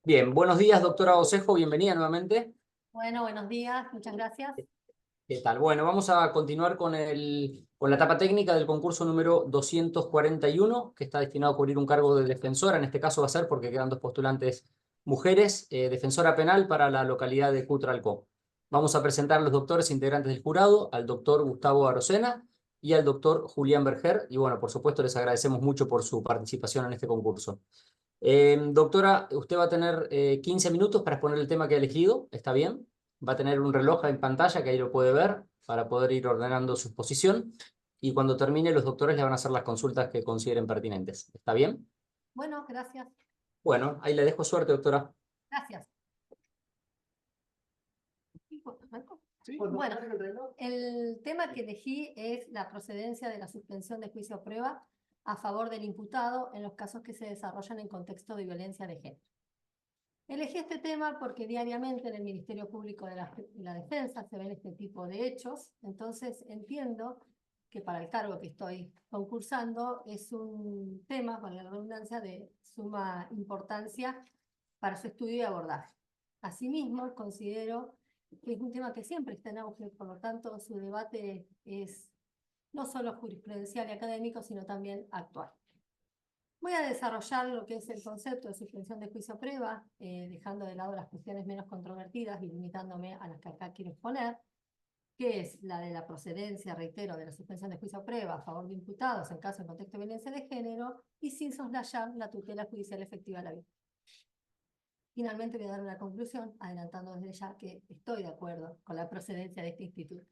Bien, buenos días, doctora Osejo, bienvenida nuevamente. Bueno, buenos días, muchas gracias. ¿Qué tal? Bueno, vamos a continuar con la etapa técnica del concurso número 241, que está destinado a cubrir un cargo de defensora. En este caso va a ser porque quedan dos postulantes mujeres, defensora penal para la localidad de Cutralcó. Vamos a presentar a los doctores integrantes del jurado, al doctor Gustavo Arocena y al doctor Julián Berger. Y bueno, por supuesto, les agradecemos mucho por su participación en este concurso. Doctora, usted va a tener 15 minutos para exponer el tema que ha elegido, ¿está bien? Va a tener un reloj en pantalla que ahí lo puede ver para poder ir ordenando su exposición y cuando termine los doctores le van a hacer las consultas que consideren pertinentes. ¿Está bien? Bueno, gracias, Bueno, ahí le dejo suerte, doctora. gracias. Bueno, el tema que elegí es la procedencia de la suspensión de juicio a prueba a favor del imputado en los casos que se desarrollan en contexto de violencia de género. Elegí este tema porque diariamente en el Ministerio Público de la Defensa se ven este tipo de hechos, entonces entiendo que para el cargo que estoy concursando es un tema, para la redundancia, de suma importancia para su estudio y abordaje. Asimismo, considero que es un tema que siempre está en auge, por lo tanto su debate es no solo jurisprudencial y académico, sino también actual. Voy a desarrollar lo que es el concepto de suspensión de juicio a prueba, dejando de lado las cuestiones menos controvertidas y limitándome a las que acá quiero exponer, que es la de la procedencia, reitero, de la suspensión de juicio a prueba a favor de imputados en caso de contexto de violencia de género y sin soslayar la tutela judicial efectiva de la víctima. Finalmente voy a dar una conclusión, adelantando desde ya que estoy de acuerdo con la procedencia de este instituto.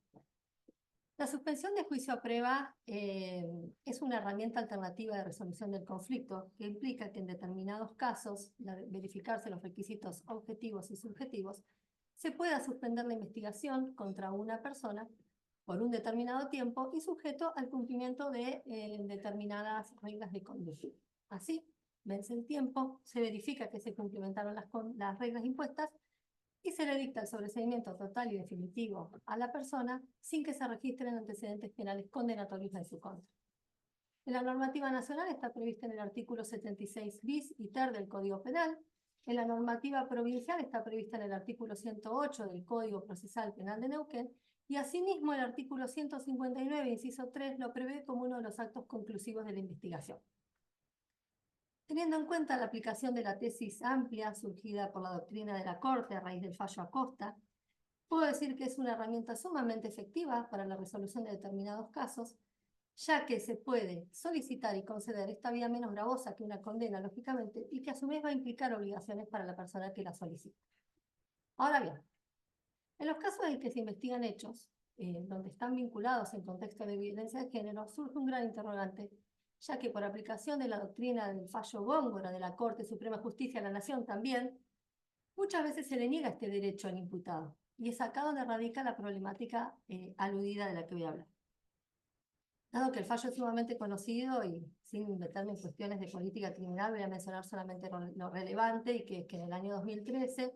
La suspensión de juicio a prueba es una herramienta alternativa de resolución del conflicto que implica que en determinados casos, verificarse los requisitos objetivos y subjetivos, se pueda suspender la investigación contra una persona por un determinado tiempo y sujeto al cumplimiento de determinadas reglas de conducta. Así, vence el tiempo, se verifica que se cumplimentaron las reglas impuestas y se le dicta el sobreseimiento total y definitivo a la persona sin que se registren antecedentes penales condenatorios en su contra. En la normativa nacional está prevista en el artículo 76 bis y ter del Código Penal. En la normativa provincial está prevista en el artículo 108 del Código Procesal Penal de Neuquén y asimismo el artículo 159, inciso 3, lo prevé como uno de los actos conclusivos de la investigación. Teniendo en cuenta la aplicación de la tesis amplia surgida por la doctrina de la Corte a raíz del fallo Acosta, puedo decir que es una herramienta sumamente efectiva para la resolución de determinados casos, ya que se puede solicitar y conceder esta vía menos gravosa que una condena, lógicamente, y que a su vez va a implicar obligaciones para la persona que la solicita. Ahora bien, en los casos en que se investigan hechos donde están vinculados en contexto de violencia de género, surge un gran interrogante, ya que por aplicación de la doctrina del fallo Góngora de la Corte Suprema de Justicia de la Nación también, muchas veces se le niega este derecho al imputado, y es acá donde radica la problemática aludida de la que voy a hablar. Dado que el fallo es sumamente conocido y sin meterme en cuestiones de política criminal, voy a mencionar solamente lo relevante y que en el año 2013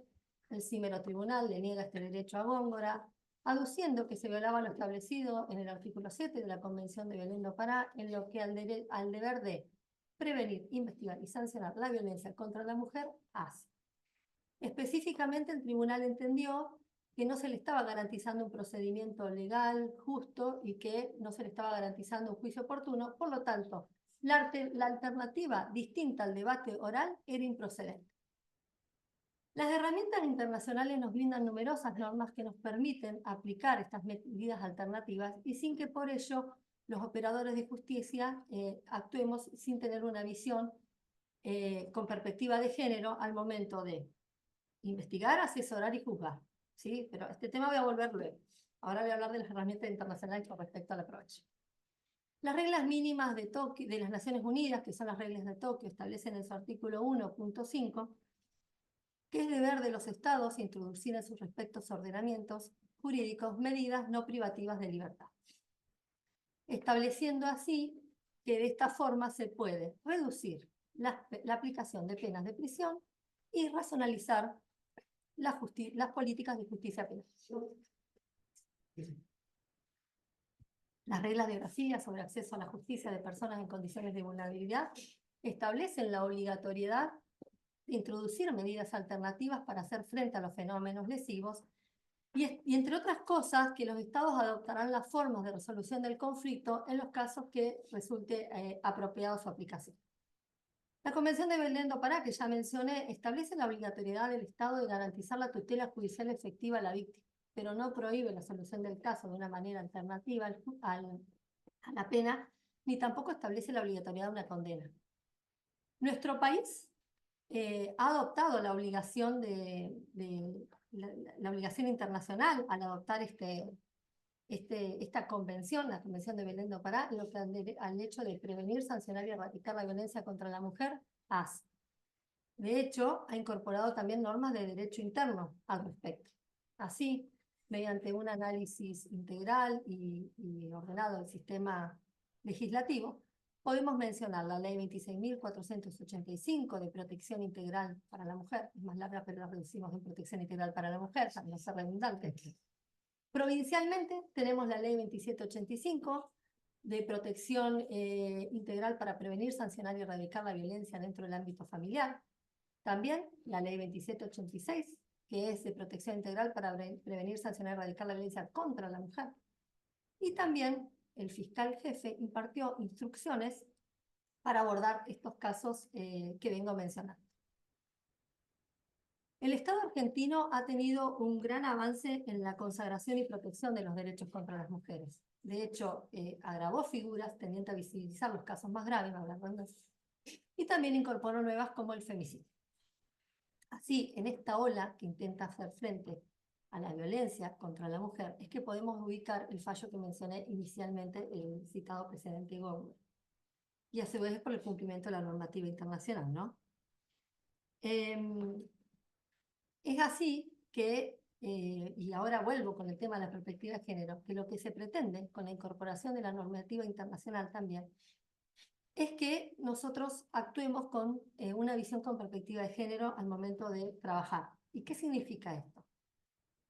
el Címero Tribunal le niega este derecho a Góngora, aduciendo que se violaba lo establecido en el artículo 7 de la Convención de Belén do Pará, en lo que al deber de prevenir, investigar y sancionar la violencia contra la mujer hace. Específicamente, el tribunal entendió que no se le estaba garantizando un procedimiento legal, justo, y que no se le estaba garantizando un juicio oportuno. Por lo tanto, la alternativa distinta al debate oral era improcedente. Las herramientas internacionales nos brindan numerosas normas que nos permiten aplicar estas medidas alternativas y sin que por ello los operadores de justicia actuemos sin tener una visión con perspectiva de género al momento de investigar, asesorar y juzgar, ¿sí? Pero este tema voy a volver luego. Ahora voy a hablar de las herramientas internacionales con respecto al approach. Las reglas mínimas de las Naciones Unidas, que son las reglas de Tokio, establecen en su artículo 1.5 que es deber de los estados introducir en sus respectivos ordenamientos jurídicos medidas no privativas de libertad, estableciendo así que de esta forma se puede reducir la aplicación de penas de prisión y racionalizar las políticas de justicia penal. Las reglas de Brasilia sobre acceso a la justicia de personas en condiciones de vulnerabilidad establecen la obligatoriedad introducir medidas alternativas para hacer frente a los fenómenos lesivos y entre otras cosas, que los estados adoptarán las formas de resolución del conflicto en los casos que resulte apropiado su aplicación. La Convención de Belén do Pará, que ya mencioné, establece la obligatoriedad del Estado de garantizar la tutela judicial efectiva a la víctima, pero no prohíbe la solución del caso de una manera alternativa a la pena, ni tampoco establece la obligatoriedad de una condena. Nuestro país ha adoptado la obligación la obligación internacional al adoptar esta convención, la Convención de Belén do Pará, lo que al hecho de prevenir, sancionar y erradicar la violencia contra la mujer hace. De hecho, ha incorporado también normas de derecho interno al respecto. Así, mediante un análisis integral y ordenado del sistema legislativo, podemos mencionar la Ley 26.485 de protección integral para la mujer, es más larga pero la reducimos en protección integral para la mujer, para no ser redundante. Provincialmente tenemos la Ley 2785 de protección integral para prevenir, sancionar y erradicar la violencia dentro del ámbito familiar. También la Ley 2786, que es de protección integral para prevenir, sancionar y erradicar la violencia contra la mujer. Y también el fiscal jefe impartió instrucciones para abordar estos casos que vengo mencionando. El Estado argentino ha tenido un gran avance en la consagración y protección de los derechos contra las mujeres. De hecho, agravó figuras tendientes a visibilizar los casos más graves, y también incorporó nuevas como el femicidio. Así, en esta ola que intenta hacer frente a la violencia contra la mujer, es que podemos ubicar el fallo que mencioné inicialmente, el citado precedente Gowdy. Y a su vez por el cumplimiento de la normativa internacional, ¿no? Es así que, y ahora vuelvo con el tema de la perspectiva de género, que lo que se pretende con la incorporación de la normativa internacional también, es que nosotros actuemos con una visión con perspectiva de género al momento de trabajar. ¿Y qué significa esto?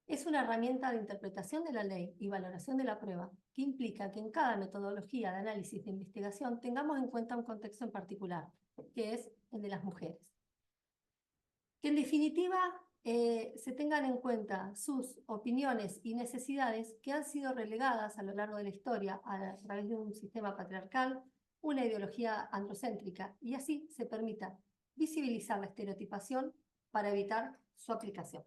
Es una herramienta de interpretación de la ley y valoración de la prueba que implica que en cada metodología de análisis de investigación tengamos en cuenta un contexto en particular, que es el de las mujeres. Que en definitiva se tengan en cuenta sus opiniones y necesidades que han sido relegadas a lo largo de la historia a través de un sistema patriarcal, una ideología androcéntrica, y así se permita visibilizar la estereotipación para evitar su aplicación.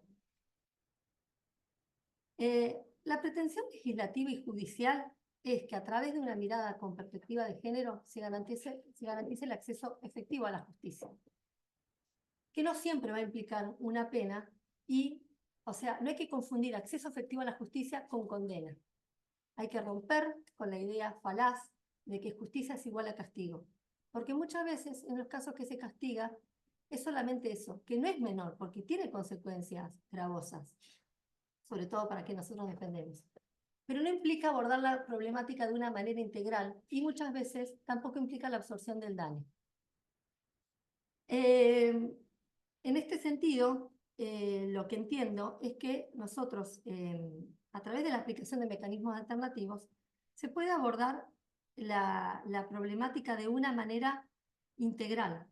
La pretensión legislativa y judicial es que a través de una mirada con perspectiva de género se garantice el acceso efectivo a la justicia, que no siempre va a implicar una pena y, o sea, no hay que confundir acceso efectivo a la justicia con condena. Hay que romper con la idea falaz de que justicia es igual a castigo, porque muchas veces en los casos que se castiga es solamente eso, que no es menor, porque tiene consecuencias gravosas, sobre todo para que nosotros defendemos. Pero no implica abordar la problemática de una manera integral y muchas veces tampoco implica la absorción del daño. En este sentido, lo que entiendo es que nosotros, a través de la aplicación de mecanismos alternativos, se puede abordar la problemática de una manera integral.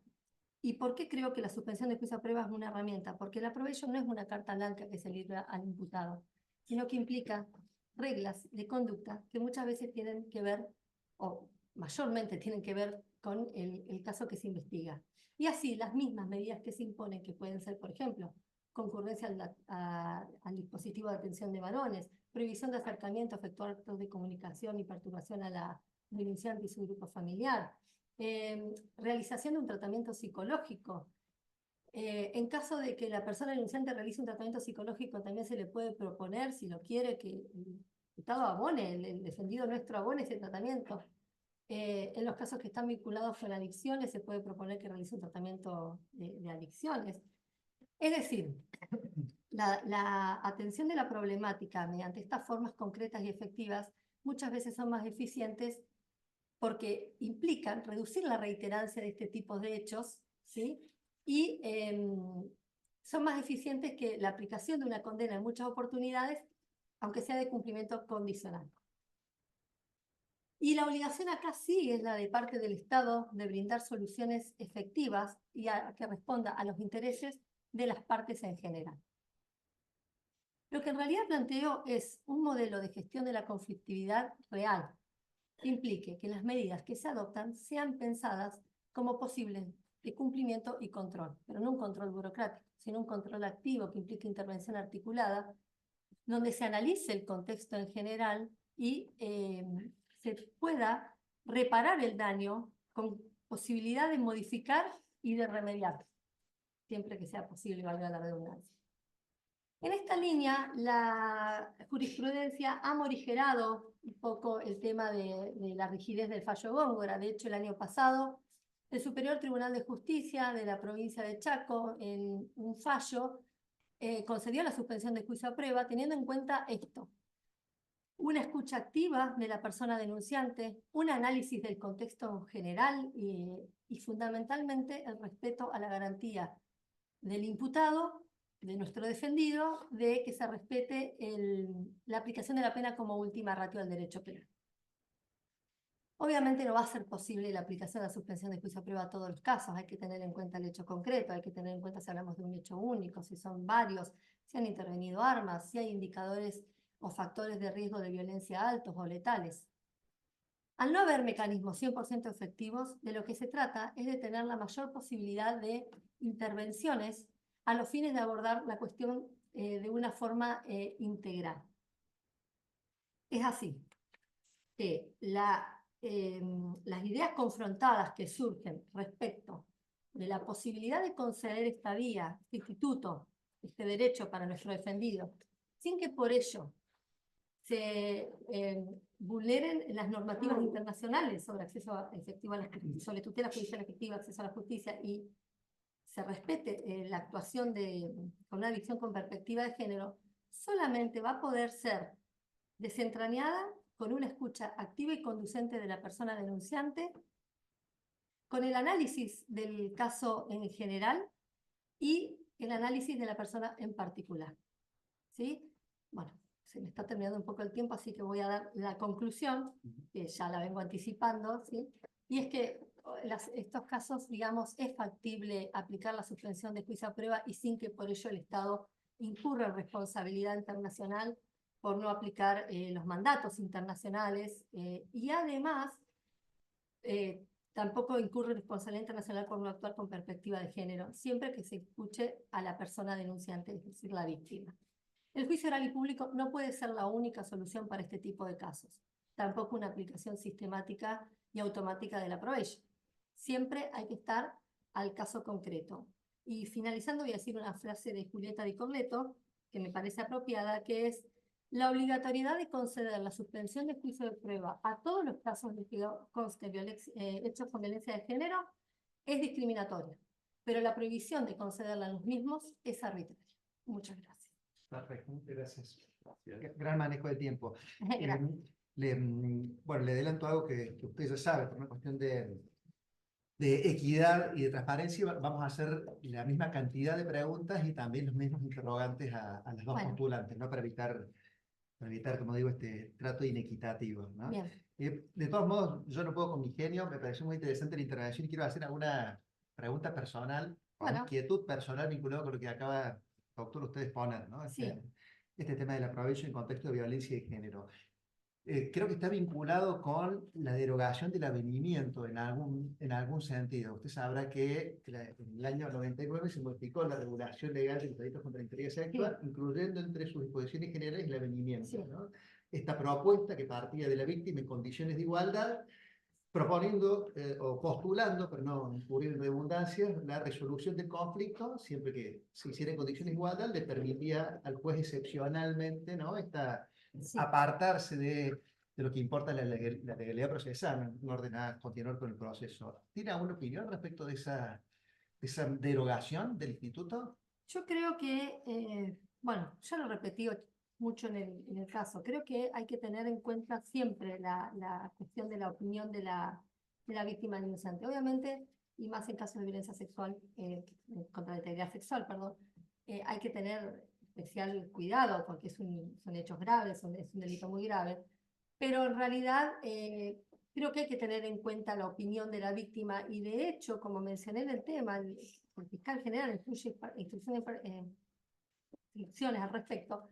¿Y por qué creo que la suspensión de juicio a prueba es una herramienta? Porque la probation no es una carta blanca que se libra al imputado, sino que implica reglas de conducta que muchas veces tienen que ver, o mayormente tienen que ver con el caso que se investiga. Y así, las mismas medidas que se imponen, que pueden ser, por ejemplo, concurrencia al dispositivo de atención de varones, prohibición de acercamiento, efectuar actos de comunicación y perturbación a la denunciante y su grupo familiar, realización de un tratamiento psicológico. En caso de que la persona denunciante realice un tratamiento psicológico, también se le puede proponer, si lo quiere, que el imputado abone, el defendido nuestro abone ese tratamiento. En los casos que están vinculados con adicciones, se puede proponer que realice un tratamiento de adicciones. Es decir, la atención de la problemática mediante estas formas concretas y efectivas muchas veces son más eficientes porque implican reducir la reiterancia de este tipo de hechos, ¿sí? Y son más eficientes que la aplicación de una condena en muchas oportunidades, aunque sea de cumplimiento condicional. Y la obligación acá sí es la de parte del Estado de brindar soluciones efectivas y que responda a los intereses de las partes en general. Lo que en realidad planteo es un modelo de gestión de la conflictividad real, que implique que las medidas que se adoptan sean pensadas como posibles de cumplimiento y control, pero no un control burocrático, sino un control activo que implique intervención articulada, donde se analice el contexto en general y se pueda reparar el daño con posibilidad de modificar y de remediar, siempre que sea posible, valga la redundancia. En esta línea, la jurisprudencia ha morigerado un poco el tema de la rigidez del fallo Góngora. De hecho, el año pasado, el Superior Tribunal de Justicia de la provincia de Chaco, en un fallo, concedió la suspensión de juicio a prueba, teniendo en cuenta esto: una escucha activa de la persona denunciante, un análisis del contexto general y fundamentalmente el respeto a la garantía del imputado, de nuestro defendido, de que se respete la aplicación de la pena como última ratio al derecho penal. Obviamente no va a ser posible la aplicación de la suspensión de juicio a prueba a todos los casos, hay que tener en cuenta el hecho concreto, hay que tener en cuenta si hablamos de un hecho único, si son varios, si han intervenido armas, si hay indicadores o factores de riesgo de violencia altos o letales. Al no haber mecanismos 100% efectivos, de lo que se trata es de tener la mayor posibilidad de intervenciones a los fines de abordar la cuestión de una forma integral. Es así que las ideas confrontadas que surgen respecto de la posibilidad de conceder esta vía, este instituto, este derecho para nuestro defendido, sin que por ello se vulneren las normativas internacionales sobre acceso efectivo a la justicia, sobre tutela judicial efectiva, acceso a la justicia, y se respete la actuación con una visión con perspectiva de género, solamente va a poder ser desentrañada con una escucha activa y conducente de la persona denunciante, con el análisis del caso en general y el análisis de la persona en particular. ¿Sí? Bueno, se me está terminando un poco el tiempo, así que voy a dar la conclusión, que ya la vengo anticipando, ¿sí? Y es que estos casos, digamos, es factible aplicar la suspensión de juicio a prueba y sin que por ello el Estado incurra en responsabilidad internacional por no aplicar los mandatos internacionales y además tampoco incurre en responsabilidad internacional por no actuar con perspectiva de género, siempre que se escuche a la persona denunciante, es decir, la víctima. El juicio oral y público no puede ser la única solución para este tipo de casos, tampoco una aplicación sistemática y automática de la probation. Siempre hay que estar al caso concreto. Y finalizando voy a decir una frase de Julieta Di Corleto, que me parece apropiada, que es: la obligatoriedad de conceder la suspensión de juicio de prueba a todos los casos de que conste hechos con violencia de género es discriminatoria, pero la prohibición de concederla a los mismos es arbitraria. Muchas gracias. Perfecto, muchas gracias. Gran manejo del tiempo. Gracias. Bueno, le adelanto algo que usted ya sabe, por una cuestión de equidad y de transparencia, vamos a hacer la misma cantidad de preguntas y también los mismos interrogantes a las dos postulantes, ¿no? Para evitar, como digo, este trato inequitativo, ¿no? Bien. De todos modos, yo no puedo con mi genio, me pareció muy interesante la intervención y quiero hacer alguna pregunta personal, una inquietud personal vinculada con lo que acaba, doctor, usted exponer, ¿no? Este tema de la probation en contexto de violencia de género. Creo que está vinculado con la derogación del avenimiento en algún sentido. Usted sabrá que en el año 99 se modificó la regulación legal de los delitos contra la integridad sexual, incluyendo entre sus disposiciones generales el avenimiento, ¿no? Esta propuesta que partía de la víctima en condiciones de igualdad, proponiendo o postulando, pero no incurrir en redundancias, la resolución del conflicto, siempre que se hiciera en condiciones de igualdad, le permitía al juez excepcionalmente, ¿no? Apartarse de lo que importa la legalidad procesal, en orden a continuar con el proceso. ¿Tiene alguna opinión respecto de esa derogación del instituto? Yo creo que, bueno, ya lo repetí mucho en el caso, creo que hay que tener en cuenta siempre la cuestión de la opinión de la víctima denunciante. Obviamente, y más en casos de violencia sexual, contra la integridad sexual, perdón, hay que tener especial cuidado porque son hechos graves, es un delito muy grave, pero en realidad creo que hay que tener en cuenta la opinión de la víctima y de hecho, como mencioné en el tema, el fiscal general incluye instrucciones al respecto.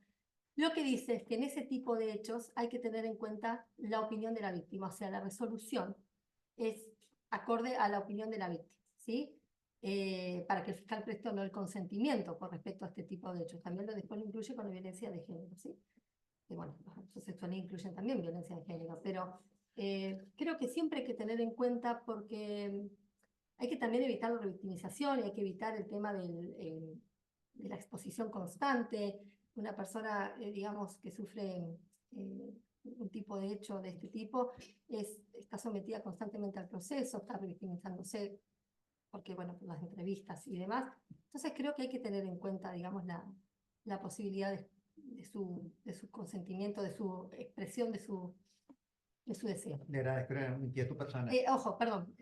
Lo que dice es que en ese tipo de hechos hay que tener en cuenta la opinión de la víctima, o sea, la resolución es acorde a la opinión de la víctima, ¿sí? Para que el fiscal preste o no el consentimiento con respecto a este tipo de hechos. También después lo incluye con la violencia de género, ¿sí? Y bueno, los abusos sexuales incluyen también violencia de género, pero creo que siempre hay que tener en cuenta porque hay que también evitar la revictimización y hay que evitar el tema de la exposición constante. Una persona, digamos, que sufre un tipo de hecho de este tipo, está sometida constantemente al proceso, está revictimizándose, porque, bueno, por las entrevistas y demás. Entonces creo que hay que tener en cuenta, digamos, la posibilidad de su consentimiento, de su expresión, de su deseo. Le agradezco, era una inquietud personal. Ojo, perdón.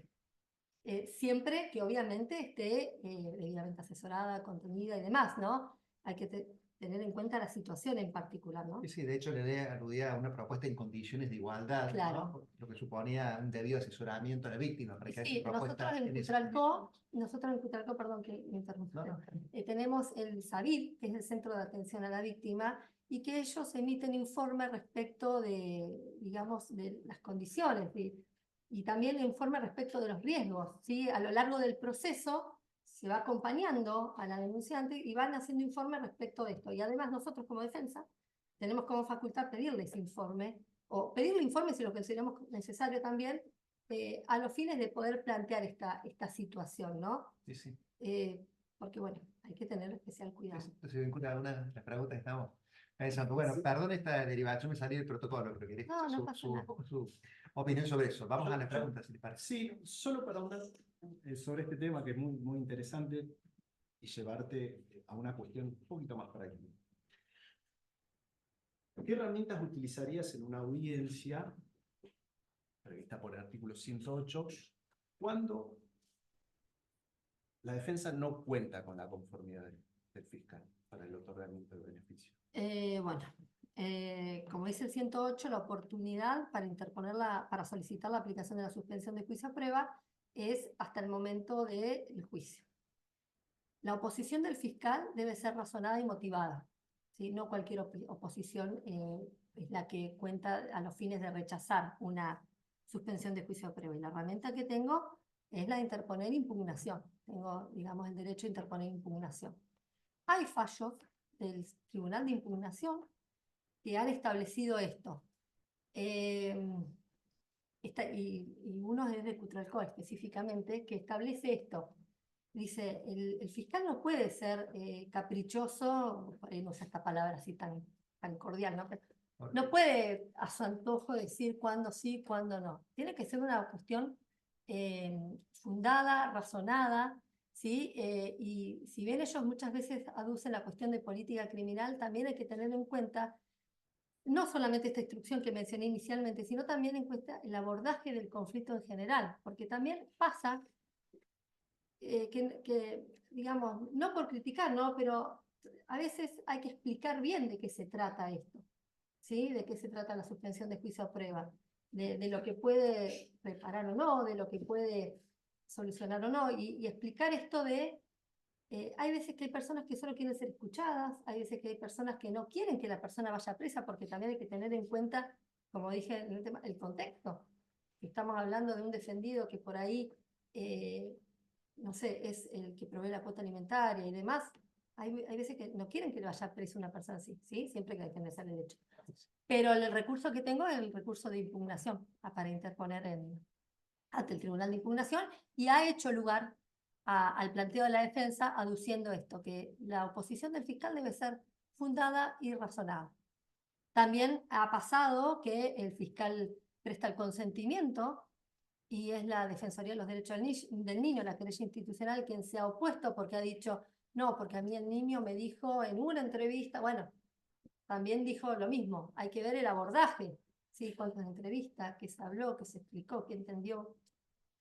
Siempre que obviamente esté debidamente asesorada, contenida y demás, ¿no? Hay que tener en cuenta la situación en particular, ¿no? Sí, sí, de hecho la ley aludía a una propuesta en condiciones de igualdad, Claro. ¿no? Lo que suponía un debido asesoramiento a la víctima para que haya Sí, propuesta nosotros en Cutralcó, perdón que me interrumpí, No, no. Tenemos el SABIR, que es el Centro de Atención a la Víctima, y que ellos emiten informes respecto de, digamos, de las condiciones, y también informe respecto de los riesgos, ¿sí? A lo largo del proceso se va acompañando a la denunciante y van haciendo informes respecto de esto. Y además nosotros como defensa tenemos como facultad pedirles informe, o pedirle informe si lo consideramos necesario también, a los fines de poder plantear esta situación, ¿no? Sí, sí. Porque, bueno, hay que tener especial cuidado. Esto se vincula a una de las preguntas que estamos pensando. Bueno, perdón esta derivación, me salí del protocolo, pero quería No, no escuchar pasa nada. su opinión sobre eso. Vamos a las preguntas, si les parece. Sí, solo para hablar sobre este tema que es muy, muy interesante y llevarte a una cuestión un poquito más práctica. ¿Qué herramientas utilizarías en una audiencia prevista por el artículo 108 cuando la defensa no cuenta con la conformidad del fiscal para el otorgamiento del beneficio? Bueno, como dice el 108, la oportunidad para para solicitar la aplicación de la suspensión de juicio a prueba es hasta el momento del juicio. La oposición del fiscal debe ser razonada y motivada, ¿sí? No cualquier oposición es la que cuenta a los fines de rechazar una suspensión de juicio a prueba. Y la herramienta que tengo es la de interponer impugnación. Tengo, digamos, el derecho a interponer impugnación. Hay fallos del Tribunal de Impugnación que han establecido esto. Y uno es de Cutralcó específicamente, que establece esto. Dice, el fiscal no puede ser caprichoso, por ahí no usa esta palabra así tan cordial, ¿no? No puede a su antojo decir cuándo sí, cuándo no. Tiene que ser una cuestión fundada, razonada, ¿sí? Y si bien ellos muchas veces aducen la cuestión de política criminal, también hay que tener en cuenta no solamente esta instrucción que mencioné inicialmente, sino también en cuenta el abordaje del conflicto en general, porque también pasa digamos, no por criticar, ¿no? Pero a veces hay que explicar bien de qué se trata esto, ¿sí? De qué se trata la suspensión de juicio a prueba, de lo que puede reparar o no, de lo que puede solucionar o no, y explicar esto de, hay veces que hay personas que solo quieren ser escuchadas, hay veces que hay personas que no quieren que la persona vaya presa, porque también hay que tener en cuenta, como dije en el tema, el contexto. Estamos hablando de un defendido que por ahí no sé, es el que provee la cuota alimentaria y demás, hay veces que no quieren que vaya preso una persona así, ¿sí? Siempre que hay que tener el derecho. Pero el recurso que tengo es el recurso de impugnación para interponer ante el Tribunal de Impugnación y ha hecho lugar al planteo de la defensa aduciendo esto, que la oposición del fiscal debe ser fundada y razonada. También ha pasado que el fiscal presta el consentimiento y es la Defensoría de los Derechos del Niño, la querella institucional, quien se ha opuesto porque ha dicho, no, porque a mí el niño me dijo en una entrevista, bueno, también dijo lo mismo, hay que ver el abordaje, ¿sí? Cuántas entrevistas, qué se habló, qué se explicó, qué entendió,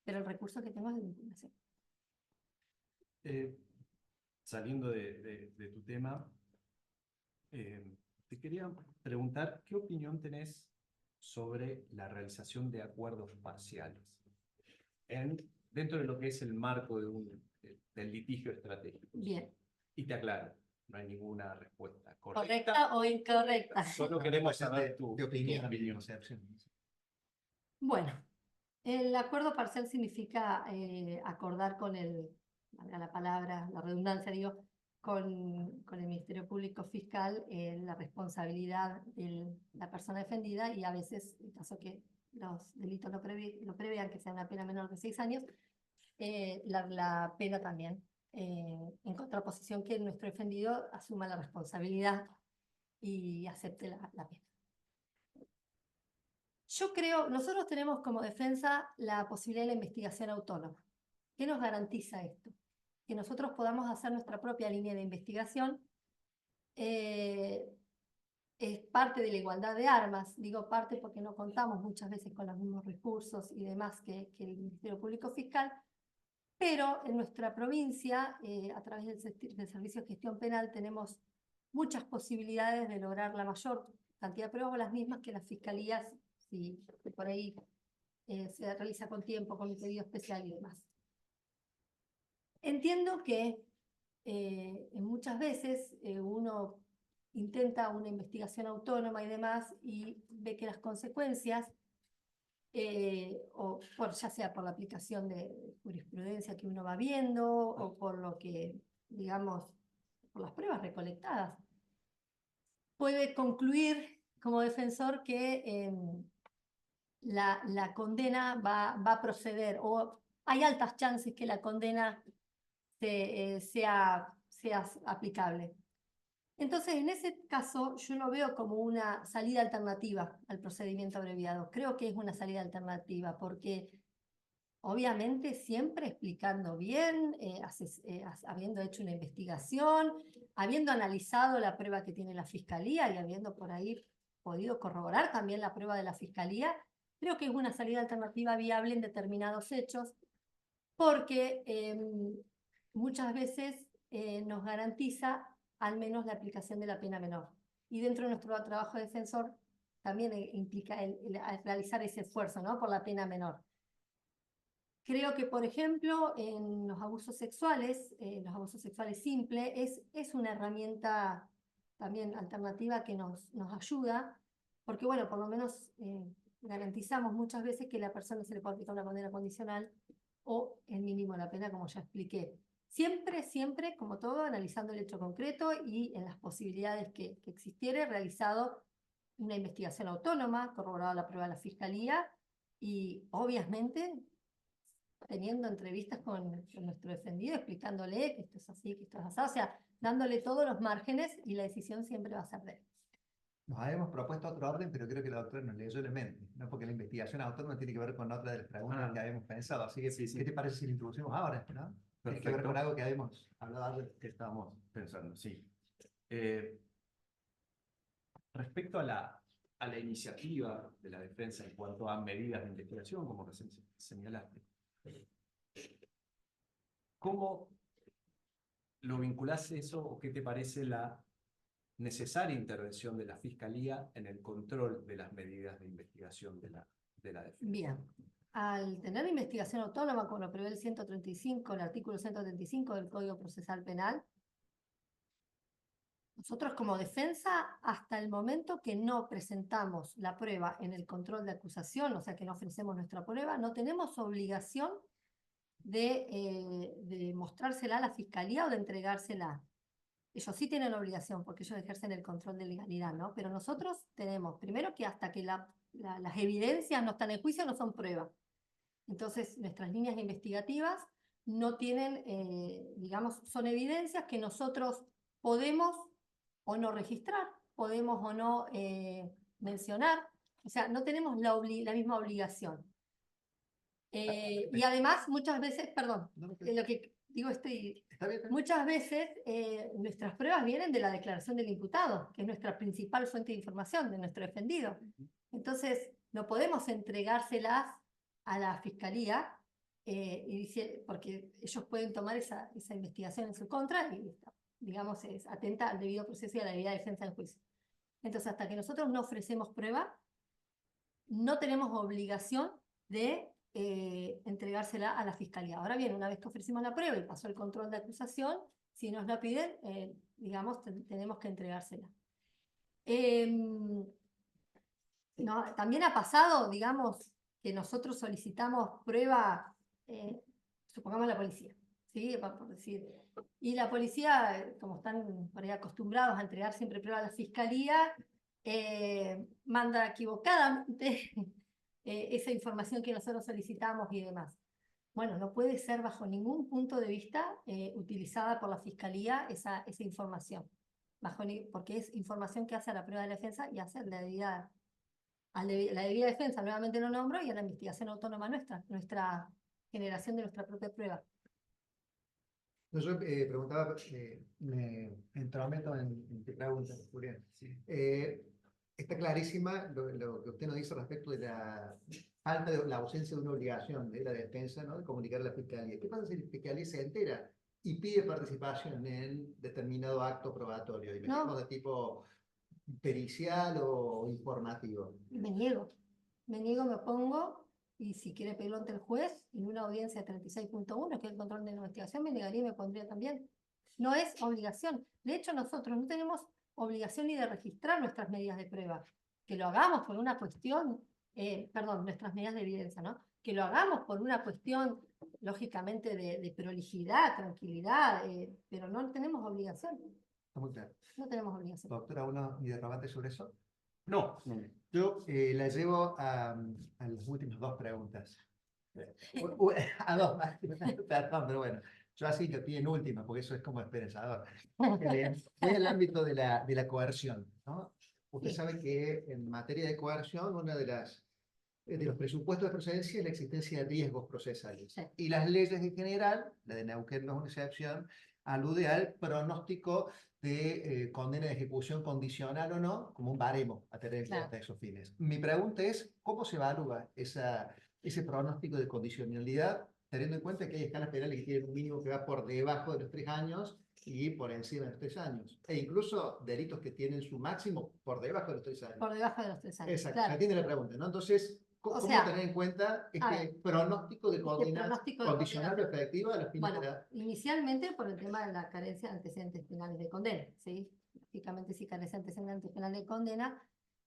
pero el recurso que tengo es de impugnación. Saliendo de tu tema, te quería preguntar qué opinión tenés sobre la realización de acuerdos parciales dentro de lo que es el marco del litigio estratégico. Bien. Y te aclaro, no hay ninguna respuesta ¿Correcta o incorrecta? Solo queremos saber tu opinión. opinión. Bueno, el acuerdo parcial significa acordar con valga la palabra, la redundancia, digo, con el Ministerio Público Fiscal la responsabilidad de la persona defendida, y a veces, en caso que los delitos lo prevean, que sea una pena menor de 6 años, la pena también, en contraposición que nuestro defendido asuma la responsabilidad y acepte la pena. Yo creo, nosotros tenemos como defensa la posibilidad de la investigación autónoma. ¿Qué nos garantiza esto? Que nosotros podamos hacer nuestra propia línea de investigación. Es parte de la igualdad de armas, digo parte porque no contamos muchas veces con los mismos recursos y demás que el Ministerio Público Fiscal, pero en nuestra provincia, a través del Servicio de Gestión Penal, tenemos muchas posibilidades de lograr la mayor cantidad de pruebas, o las mismas que las fiscalías, si por ahí se realiza con tiempo, con un pedido especial y demás. Entiendo que muchas veces uno intenta una investigación autónoma y demás y ve que las consecuencias, ya sea por la aplicación de jurisprudencia que uno va viendo o por lo que, digamos, por las pruebas recolectadas, puede concluir como defensor que la condena va a proceder, o hay altas chances que la condena sea aplicable. Entonces, en ese caso, yo lo veo como una salida alternativa al procedimiento abreviado. Creo que es una salida alternativa porque, obviamente, siempre explicando bien, habiendo hecho una investigación, habiendo analizado la prueba que tiene la Fiscalía y habiendo por ahí podido corroborar también la prueba de la Fiscalía, creo que es una salida alternativa viable en determinados hechos, porque muchas veces nos garantiza al menos la aplicación de la pena menor. Y dentro de nuestro trabajo de defensor también implica realizar ese esfuerzo, ¿no?, por la pena menor. Creo que, por ejemplo, en los abusos sexuales simples, es una herramienta también alternativa que nos ayuda, porque, bueno, por lo menos garantizamos muchas veces que la persona se le puede aplicar una condena condicional o el mínimo de la pena, como ya expliqué. Siempre, como todo, analizando el hecho concreto y en las posibilidades que existiere, realizado una investigación autónoma, corroborado la prueba de la Fiscalía y, obviamente, teniendo entrevistas con nuestro defendido, explicándole que esto es así, que esto es así, o sea, dándole todos los márgenes, y la decisión siempre va a ser de él. Nos habíamos propuesto otro orden, pero creo que la doctora nos leyó la mente, ¿no? Porque la investigación autónoma tiene que ver con otra de las preguntas que habíamos pensado. Así que, sí. ¿Qué te parece si la introducimos ahora? ¿No? Tiene que ver con algo que habíamos hablado antes. Que estábamos pensando, sí. Respecto a la iniciativa de la defensa en cuanto a medidas de investigación, como recién señalaste, ¿cómo lo vinculás eso, o qué te parece la necesaria intervención de la Fiscalía en el control de las medidas de investigación de la defensa? Bien. Al tener investigación autónoma, como lo prevé el 135, el artículo 135 del Código Procesal Penal, nosotros como defensa, hasta el momento que no presentamos la prueba en el control de acusación, o sea que no ofrecemos nuestra prueba, no tenemos obligación de mostrársela a la Fiscalía o de entregársela. Ellos sí tienen la obligación porque ellos ejercen el control de legalidad, ¿no? Pero nosotros tenemos, primero, que hasta que las evidencias no están en juicio, no son prueba. Entonces, nuestras líneas investigativas no tienen, digamos, son evidencias que nosotros podemos o no registrar, podemos o no mencionar, o sea, no tenemos la misma obligación. Y además, muchas veces, perdón, lo que digo, muchas veces nuestras pruebas vienen de la declaración del imputado, que es nuestra principal fuente de información de nuestro defendido. Entonces, no podemos entregárselas a la Fiscalía, porque ellos pueden tomar esa investigación en su contra y, digamos, atenta al debido proceso y a la debida defensa del juicio. Entonces, hasta que nosotros no ofrecemos prueba, no tenemos obligación de entregársela a la fiscalía. Ahora bien, una vez que ofrecimos la prueba y pasó el control de acusación, si nos la piden, digamos, tenemos que entregársela. No, también ha pasado, digamos, que nosotros solicitamos prueba, supongamos la policía, ¿sí? Por decir. Y la policía, como están por ahí acostumbrados a entregar siempre prueba a la fiscalía, manda equivocadamente esa información que nosotros solicitamos y demás. Bueno, no puede ser bajo ningún punto de vista utilizada por la fiscalía esa información, porque es información que hace a la prueba de la defensa y hace la debida defensa, nuevamente lo nombro, y a la investigación autónoma nuestra generación de nuestra propia prueba. Yo preguntaba, me entrometo en tu pregunta, Julián. Sí. Está clarísima lo que usted nos dice respecto de la falta de la ausencia de una obligación de la defensa, ¿no? De comunicar a la fiscalía. ¿Qué pasa si la fiscalía se entera y pide participación en determinado acto probatorio? Imaginemos de tipo pericial o informativo. Me niego, me opongo, y si quiere pedirlo ante el juez, en una audiencia 36.1, que es el control de la investigación, me negaría y me pondría también. No es obligación. De hecho, nosotros no tenemos obligación ni de registrar nuestras medidas de prueba. Que lo hagamos por una cuestión, nuestras medidas de evidencia, ¿no? Que lo hagamos por una cuestión, lógicamente, de prolijidad, tranquilidad, pero no tenemos obligación. Está muy claro. No tenemos obligación. Doctora, ¿uno interrogante sobre eso? No. Yo la llevo a las últimas dos preguntas. A dos, perdón, pero bueno, yo así que piden última, porque eso es como esperanzador. Es el ámbito de la coerción, ¿no? Usted Sí. sabe que en materia de coerción, una de los presupuestos de procedencia es la existencia de riesgos procesales. Sí. Y las leyes en general, la de Neuquén no es una excepción, alude al pronóstico de condena de ejecución condicional o no, como un baremo a tener en cuenta Claro. esos fines. Mi pregunta es, ¿cómo se evalúa ese pronóstico de condicionalidad, teniendo en cuenta que hay escalas penales que tienen un mínimo que va por debajo de los 3 años y por encima de los 3 años? E incluso delitos que tienen su máximo por debajo de los 3 años. Por debajo de los 3 años. Exacto, Claro. se entiende la pregunta, ¿no? Entonces, ¿cómo tener en cuenta este pronóstico de condena condicional o efectiva a los fines de la... Inicialmente por el tema de la carencia de antecedentes penales de condena, ¿sí? Lógicamente, si carece de antecedentes penales de condena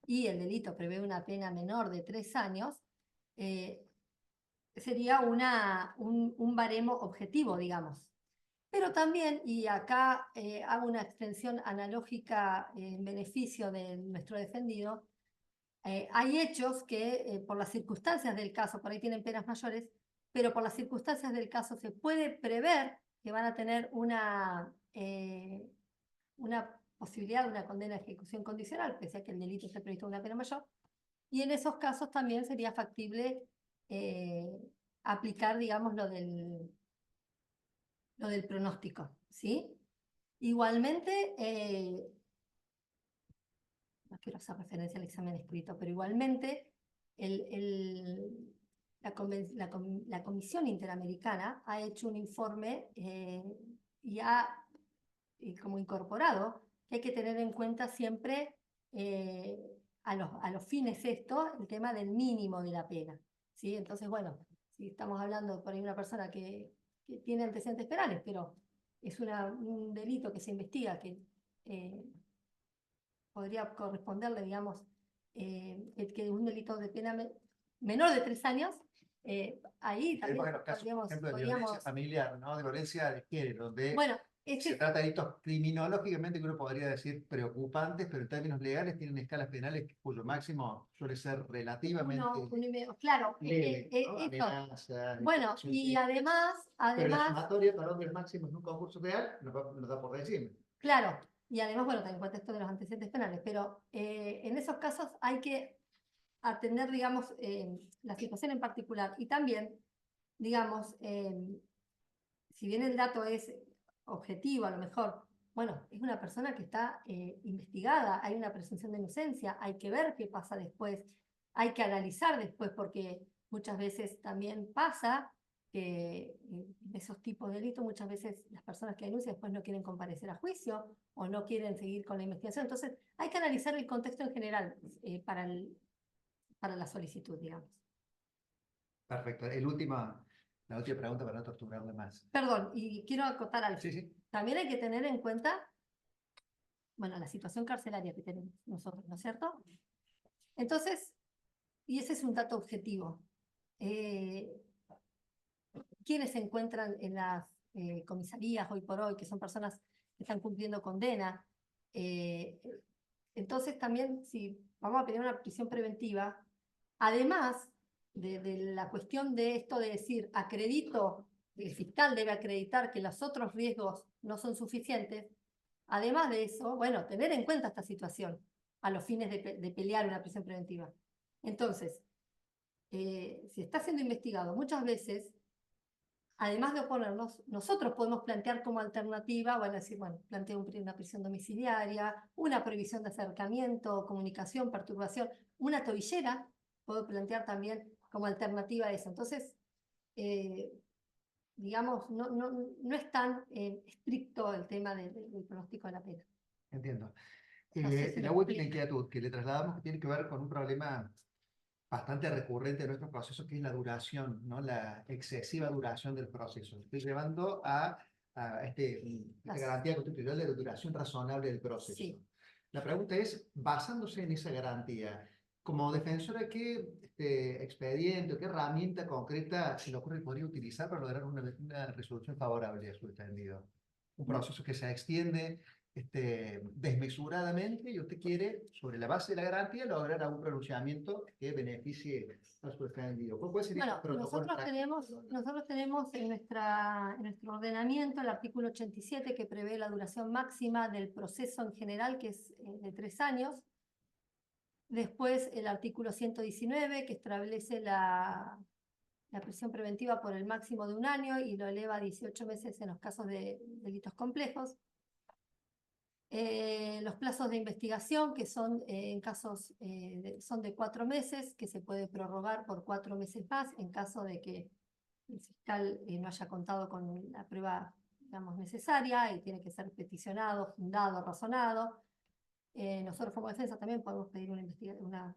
y el delito prevé una pena menor de 3 años, sería un baremo objetivo, digamos. Pero también, y acá hago una extensión analógica en beneficio de nuestro defendido, hay hechos que por las circunstancias del caso, por ahí tienen penas mayores, pero por las circunstancias del caso se puede prever que van a tener una posibilidad de una condena de ejecución condicional, pese a que el delito esté previsto una pena mayor, y en esos casos también sería factible aplicar, digamos, lo del pronóstico, ¿sí? Igualmente, no quiero hacer referencia al examen escrito, pero igualmente la Comisión Interamericana ha hecho un informe y ha como incorporado que hay que tener en cuenta siempre a los fines esto, el tema del mínimo de la pena, ¿sí? Entonces, bueno, si estamos hablando por ahí de una persona que tiene antecedentes penales, pero es un delito que se investiga, que podría corresponderle, digamos, que un delito de pena menor de 3 años, ahí también Bueno, casos, por ejemplo, de violencia familiar, ¿no? De violencia de género, donde se trata de delitos criminológicamente que uno podría decir preocupantes, pero en términos legales tienen escalas penales cuyo máximo suele ser relativamente claro, leve, ¿no? Amenazas, bueno, y además... Pero la sumatoria para hombres máximos en un concurso real nos da por encima. Claro, y además, bueno, también cuenta esto de los antecedentes penales, pero en esos casos hay que atender, digamos, la situación en particular. Y también, digamos, si bien el dato es objetivo, a lo mejor, bueno, es una persona que está investigada, hay una presunción de inocencia, hay que ver qué pasa después, hay que analizar después, porque muchas veces también pasa que esos tipos de delitos, muchas veces las personas que denuncian después no quieren comparecer a juicio o no quieren seguir con la investigación. Entonces, hay que analizar el contexto en general para para la solicitud, digamos. Perfecto. La última pregunta para no torturarle más. Perdón, y quiero acotar algo. Sí, sí. También hay que tener en cuenta, bueno, la situación carcelaria que tenemos nosotros, ¿no es cierto? Entonces, y ese es un dato objetivo. ¿Quiénes se encuentran en las comisarías hoy por hoy, que son personas que están cumpliendo condena? Entonces también, si vamos a pedir una prisión preventiva, además de la cuestión de esto de decir, acredito, el fiscal debe acreditar que los otros riesgos no son suficientes, además de eso, bueno, tener en cuenta esta situación a los fines de pelear una prisión preventiva. Entonces, si está siendo investigado muchas veces, además de oponernos, nosotros podemos plantear como alternativa, bueno, decir, bueno, planteo una prisión domiciliaria, una prohibición de acercamiento, comunicación, perturbación, una tobillera, puedo plantear también como alternativa a eso. Entonces, digamos, no es tan estricto el tema del pronóstico de la pena. Entiendo. No sé si La me última explico. inquietud que le trasladamos que tiene que ver con un problema bastante recurrente en nuestros procesos, que es la duración, ¿no? La excesiva duración del proceso. Estoy llevando a esta garantía constitucional de duración razonable del proceso. Sí. La pregunta es, basándose en esa garantía, como defensora, ¿qué expediente, qué herramienta concreta se le ocurre que podría utilizar para lograr una resolución favorable a su entendido? Un proceso que se extiende desmesuradamente y usted quiere, sobre la base de la garantía, lograr algún pronunciamiento que beneficie a su defendido. ¿Cuál sería el Bueno, protocolo nosotros tenemos en nuestro ordenamiento el artículo 87 que prevé la duración máxima del proceso en general, que es de 3 años. Después el artículo 119 que establece la prisión preventiva por el máximo de 1 año y lo eleva a 18 meses en los casos de delitos complejos. Los plazos de investigación, que son en casos son de 4 meses, que se puede prorrogar por 4 meses más en caso de que el fiscal no haya contado con la prueba, digamos, necesaria y tiene que ser peticionado, fundado, razonado. Nosotros como defensa también podemos pedir una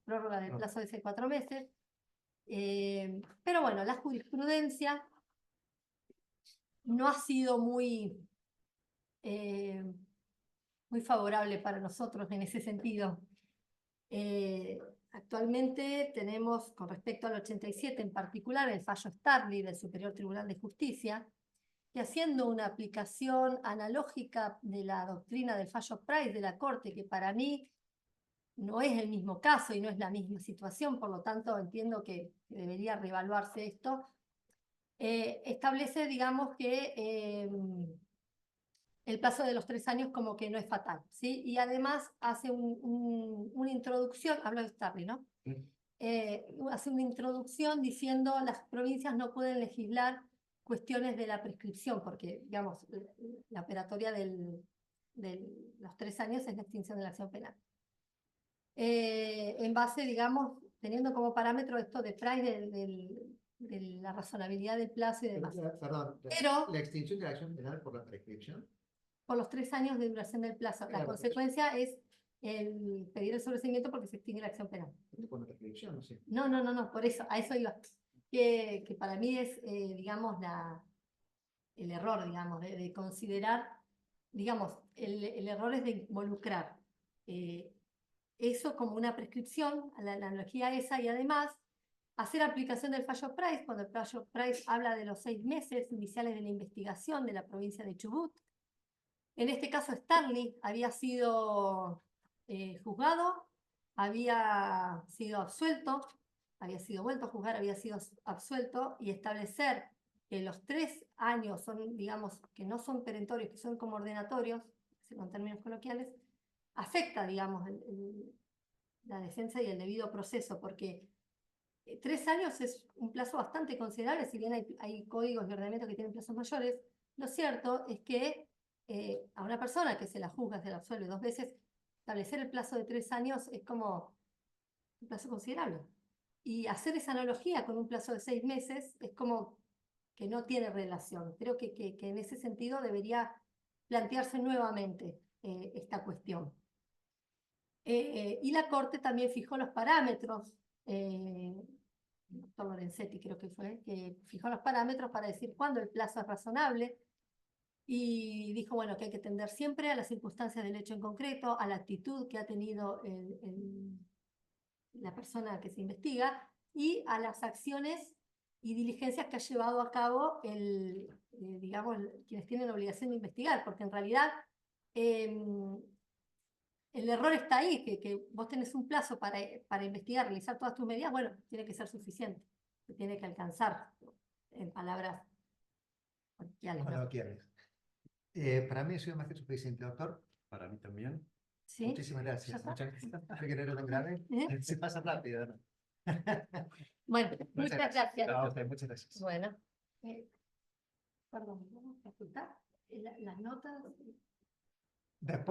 prórroga del plazo de ese 4 meses. Pero bueno, la jurisprudencia no ha sido muy favorable para nosotros en ese sentido. Actualmente tenemos, con respecto al 87 en particular, el fallo Starley del Superior Tribunal de Justicia, que haciendo una aplicación analógica de la doctrina del fallo Price de la Corte, que para mí no es el mismo caso y no es la misma situación, por lo tanto entiendo que debería reevaluarse esto, establece, digamos, que el plazo de los 3 años como que no es fatal, ¿sí? Y además hace una introducción, hablo de Starley, ¿no? Hace una introducción diciendo las provincias no pueden legislar cuestiones de la prescripción, porque, digamos, la operatoria de los 3 años es la extinción de la acción penal. En base, digamos, teniendo como parámetro esto de Price de la razonabilidad del plazo y demás. Perdón, Pero, la extinción de la acción penal por la prescripción. por los 3 años de duración del plazo. La Claro, consecuencia es el pedir el sobreseimiento porque se extingue la acción penal. Por la prescripción, no sé. No, por eso, a eso iba. Que para mí es, digamos, el error, digamos, de considerar, digamos, el error es de involucrar eso como una prescripción, la analogía esa, y además hacer aplicación del fallo Price, cuando el fallo Price habla de los 6 meses iniciales de la investigación de la provincia de Chubut. En este caso, Starley había sido juzgado, había sido absuelto, había sido vuelto a juzgar, había sido absuelto, y establecer que los 3 años son, digamos, que no son perentorios, que son como ordenatorios, en términos coloquiales, afecta, digamos, la defensa y el debido proceso, porque 3 años es un plazo bastante considerable, si bien hay códigos de ordenamiento que tienen plazos mayores. Lo cierto es que a una persona que se la juzga, se la absuelve 2 veces, establecer el plazo de 3 años es como un plazo considerable. Y hacer esa analogía con un plazo de 6 meses es como que no tiene relación. Creo que en ese sentido debería plantearse nuevamente esta cuestión. Y la Corte también fijó los parámetros, el doctor Lorenzetti creo que fue, que fijó los parámetros para decir cuándo el plazo es razonable, y dijo, bueno, que hay que atender siempre a las circunstancias del hecho en concreto, a la actitud que ha tenido la persona que se investiga, y a las acciones y diligencias que ha llevado a cabo digamos, quienes tienen la obligación de investigar, porque en realidad el error está ahí, que vos tenés un plazo para investigar, realizar todas tus medidas, bueno, tiene que ser suficiente, tiene que alcanzar, en palabras coloquiales, ¿no? Coloquiales. Para mí ha sido más que suficiente, doctor. Para mí también. ¿Sí? Muchísimas ¿Ya gracias. está? Muchas gracias. Creo que no era tan grave. Se pasa rápido, ¿no? Bueno, muchas gracias. No, muchas gracias. Bueno, perdón, ¿vamos a ocultar las notas? Después